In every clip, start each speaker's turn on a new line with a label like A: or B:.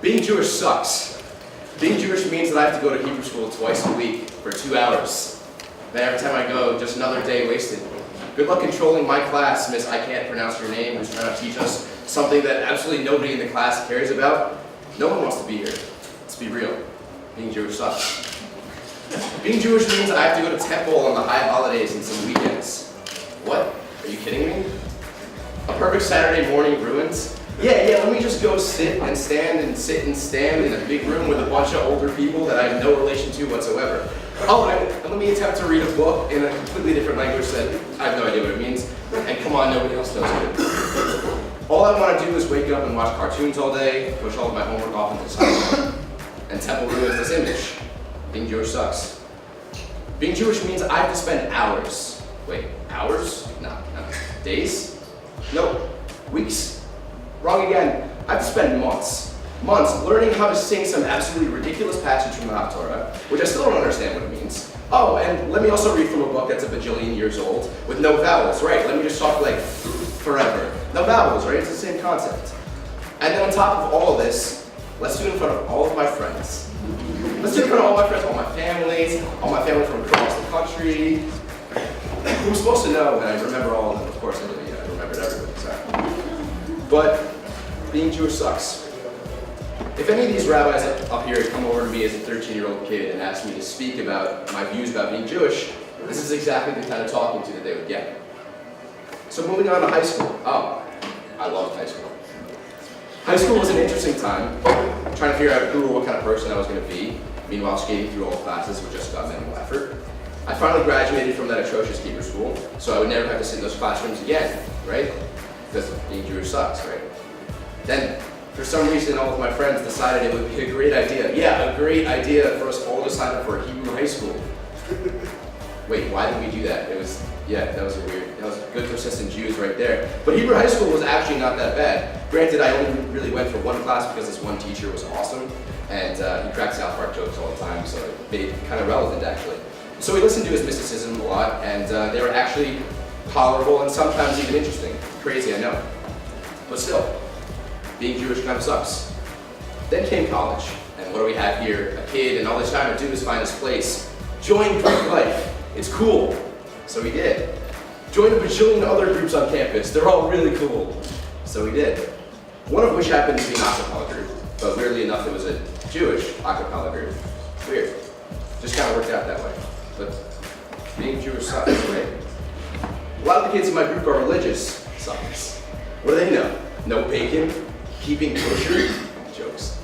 A: Being Jewish sucks. Being Jewish means that I have to go to Hebrew school twice a week for 2 hours. Then every time I go, just another day wasted. Good luck controlling my class, Miss I can't pronounce your name, who's trying to teach us something that absolutely nobody in the class cares about. No one wants to be here. Let's be real. Being Jewish sucks. Being Jewish means I have to go to temple on the high holidays and some weekends. What? Are you kidding me? A perfect Saturday morning ruins? Yeah, let me just go sit and stand in a big room with a bunch of older people that I have no relation to whatsoever. Oh, and let me attempt to read a book in a completely different language that I have no idea what it means. And come on, nobody else knows it. All I want to do is wake up and watch cartoons all day, push all of my homework off into the summer, and temple ruins this image. Being Jewish sucks. Being Jewish means I have to spend hours. Wait, hours? No. Days? Nope. Weeks. Wrong again. I have to spend months learning how to sing some absolutely ridiculous passage from the Haftorah, which I still don't understand what it means. Oh, and let me also read from a book that's a bajillion years old with no vowels, right? Let me just talk like forever. No vowels, right? It's the same concept. And then on top of all of this, let's do it in front of all of my friends. Let's do it in front of all my friends, all my family from across the country. Who's supposed to know? And I remember all of them, of course I did. I remembered everybody, so. But being Jewish sucks. If any of these rabbis up here had come over to me as a 13-year-old kid and asked me to speak about my views about being Jewish, this is exactly the kind of talking to that they would get. So moving on to high school. Oh, I loved high school. High school was an interesting time, trying to figure out who or what kind of person I was going to be, meanwhile skating through all classes with just about minimal effort. I finally graduated from that atrocious Hebrew school, so I would never have to sit in those classrooms again, right? Because being Jewish sucks, right? Then, for some reason, all of my friends decided it would be a great idea. Yeah, a great idea for us all to sign up for a Hebrew high school. Wait, why did we do that? That was good persistent Jews right there. But Hebrew high school was actually not that bad. Granted, I only really went for one class because this one teacher was awesome, and he cracked South Park jokes all the time, so it made it kind of relevant, actually. So we listened to his mysticism a lot, and they were actually tolerable and sometimes even interesting. Crazy, I know. But still, being Jewish kind of sucks. Then came college, and what do we have here? A kid, and all he's trying to do is find his place. Join Greek life. It's cool. So we did. Joined a bajillion other groups on campus. They're all really cool. So we did. One of which happened to be an a cappella group, but weirdly enough, it was a Jewish a cappella group. Weird. Just kind of worked out that way. But being Jewish sucks, right? A lot of the kids in my group are religious. Sucks. What do they know? No bacon? Keeping kosher? Jokes.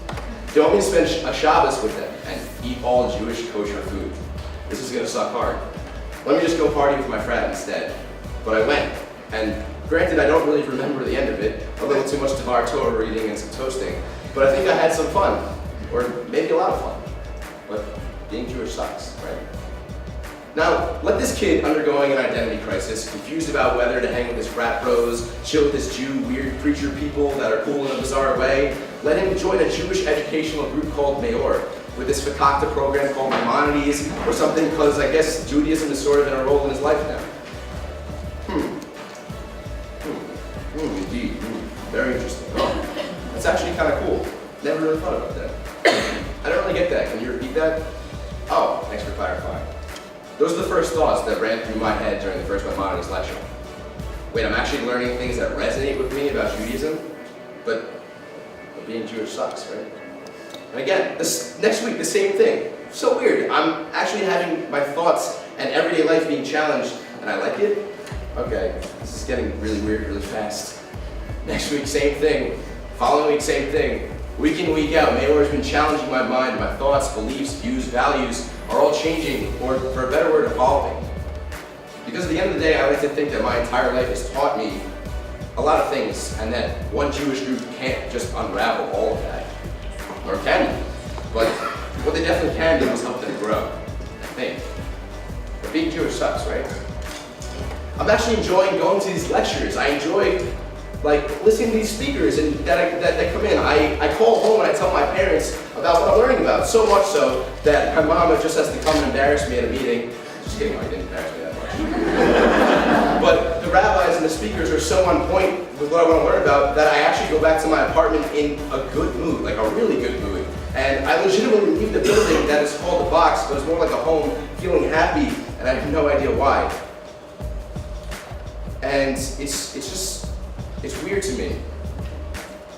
A: They want me to spend a Shabbos with them and eat all Jewish kosher food. This is gonna suck hard. Let me just go party with my frat instead. But I went, and granted I don't really remember the end of it, a little too much Devar Torah reading and some toasting, but I think I had some fun, or maybe a lot of fun. But being Jewish sucks, right? Now, let this kid undergoing an identity crisis, confused about whether to hang with his frat bros, chill with his Jew weird preacher people that are cool in a bizarre way, let him join a Jewish educational group called Mayor, with this fakakta program called Maimonides, or something, because I guess Judaism is sort of in a role in his life now. Indeed. Very interesting. Oh, that's actually kind of cool. Never really thought about that. I don't really get that. Can you repeat that? Oh, thanks for clarifying. Those are the first thoughts that ran through my head during the first Maimonides lecture. Wait, I'm actually learning things that resonate with me about Judaism, but being Jewish sucks, right? And again, next week, the same thing. So weird. I'm actually having my thoughts and everyday life being challenged, and I like it? Okay, this is getting really weird really fast. Next week, same thing. Following week, same thing. Week in, week out, Mayor has been challenging my mind. My thoughts, beliefs, views, values are all changing, or for a better word, evolving. Because at the end of the day, I like to think that my entire life has taught me a lot of things, and that one Jewish group can't just unravel all of that. Or can you? But what they definitely can do is help them grow, I think. But being Jewish sucks, right? I'm actually enjoying going to these lectures. I enjoy listening to these speakers and that come in. I call home and I tell my parents about what I'm learning about, so much so that my mama just has to come and embarrass me at a meeting. Just kidding, I didn't embarrass me that much. But the rabbis and the speakers speakers are so on point with what I want to learn about that I actually go back to my apartment in a good mood, like a really good mood. And I legitimately leave the building that is called the box, but it's more like a home, feeling happy, and I have no idea why. And it's weird to me,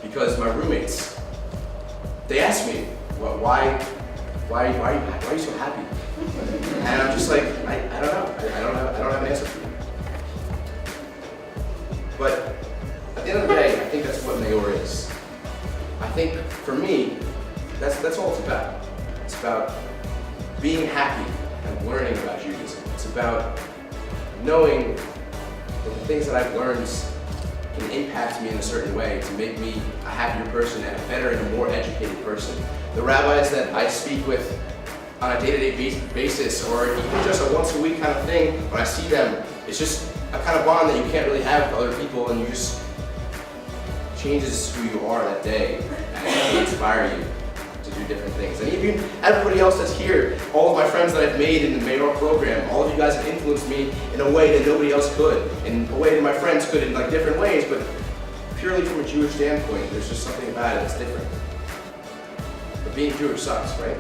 A: because my roommates, they ask me, why are you so happy? And I'm just like, I don't know. I don't have an answer for you. But at the end of the day, I think that's what Mayor is. I think for me, that's all it's about. It's about being happy and learning about Judaism. It's about knowing that the things that I've learned can impact me in a certain way to make me a happier person and a better and a more educated person. The rabbis that I speak with on a day-to-day basis, or even just a once-a-week kind of thing, when I see them, it's just a kind of bond that you can't really have with other people, and you just changes who you are that day and they inspire you to do different things. And even everybody else that's here, all of my friends that I've made in the Mayor program, all of you guys have influenced me in a way that nobody else could, in a way that my friends could in like different ways, but purely from a Jewish standpoint, there's just something about it that's different. But being Jewish sucks, right?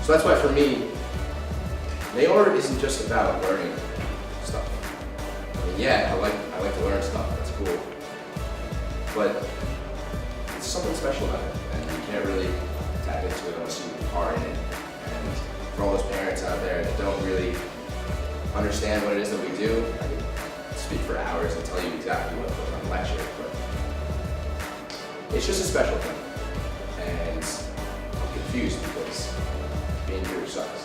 A: So that's why for me, Mayor isn't just about learning stuff. I mean, yeah, I like to learn stuff, that's cool. But it's something special about it, and you can't really tap into it unless you are in it. And for all those parents out there that don't really understand what it is that we do, I could speak for hours and tell you exactly what goes on the lecture, but it's just a special thing. And I'm confused because being Jewish sucks.